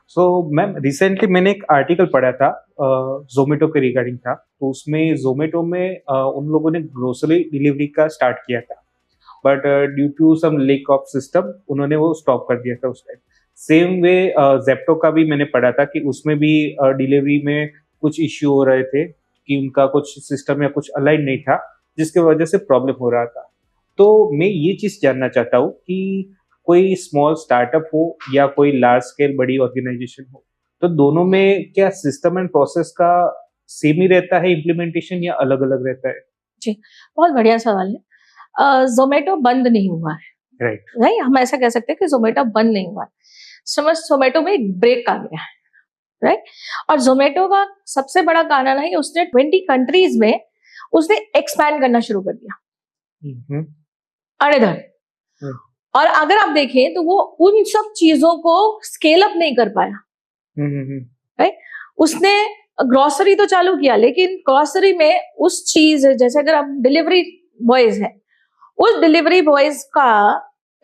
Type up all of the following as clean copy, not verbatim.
So ma'am recently मैंने एक article पढ़ा था, ज़ोमैटो के रिगार्डिंग था। तो उसमें ज़ोमैटो में उन लोगों ने ग्रोसरी डिलीवरी का स्टार्ट किया था, but due to some lack of system उन्होंने वो स्टॉप कर दिया था उस टाइम। सेम वे ज़ेप्टो का भी मैंने पढ़ा था कि उसमें भी डिलीवरी में कुछ इश्यू हो रहे थे कि उनका कुछ सिस्टम या कुछ अलाइन नहीं था, जिसकी वजह से प्रॉब्लम हो रहा था। तो मैं ये चीज़ जानना चाहता हूँ कि कोई स्मॉल स्टार्टअप हो या कोई लार्ज स्केल बड़ी ऑर्गेनाइजेशन हो, तो दोनों में क्या सिस्टम एंड प्रोसेस का सेम ही रहता है इम्प्लीमेंटेशन या अलग-अलग रहता है? जी, बहुत बढ़िया सवाल है। ज़ोमैटो बंद नहीं हुआ है, राइट, राइट? हम ऐसा कह सकते हैं कि ज़ोमैटो बंद नहीं हुआ है। समझ ज़ोमैटो में एक ब्रेक आ गया है, राइट? और ज़ोमैटो का सबसे बड़ा कारण है कि उसने 20 कंट्रीज में उसने एक्सपैंड करना शुरू कर दिया। हुँ, अड़े-धड़। हुँ, और अगर आप देखें तो वो उन सब चीजों को स्केल अप नहीं कर पाया, हुँ। राइट? उसने ग्रोसरी तो चालू किया, लेकिन ग्रोसरी में उस चीज जैसे अगर आप डिलीवरी बॉयज है, उस डिलीवरी बॉयज का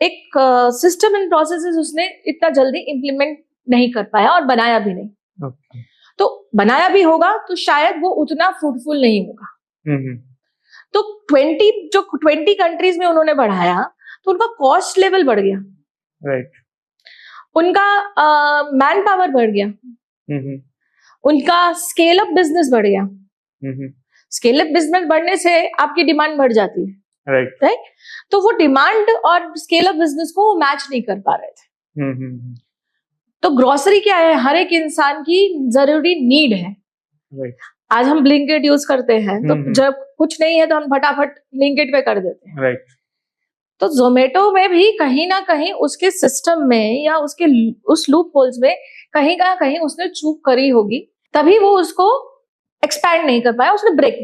एक सिस्टम एंड प्रोसेसेस उसने इतना जल्दी इंप्लीमेंट नहीं कर पाया और बनाया भी नहीं। ओके। तो बनाया भी होगा तो शायद वो उतना फ्रूटफुल नहीं होगा। हुँ। तो 20 कंट्रीज में उन्होंने बढ़ाया तो उनका कॉस्ट लेवल बढ़ गया, राइट। उनका मैन पावर बढ़ गया, हुँ। उनका स्केल अप बिजनेस बढ़ गया। हुँ। स्केल अप बिजनेस बढ़ने से आपकी डिमांड बढ़ जाती है, राइट। राइट? तो वो डिमांड और स्केल अप बिजनेस को मैच नहीं कर पा रहे थे। हुँ। तो ग्रोसरी क्या है, हर एक इंसान की जरूरी नीड है। राइट। आज हम ब्लिंकिट यूज करते हैं, तो हुँ। जब कुछ नहीं है तो हम फटाफट ब्लिंकिट पे कर देते हैं। राइट। तो जोमेटो में भी कहीं ना कहीं उसके सिस्टम में या उसके उस लूप होल्स में कहीं ना कहीं उसने चूक करी होगी, तभी वो उसको एक्सपैंड नहीं कर पाया, उसने ब्रेक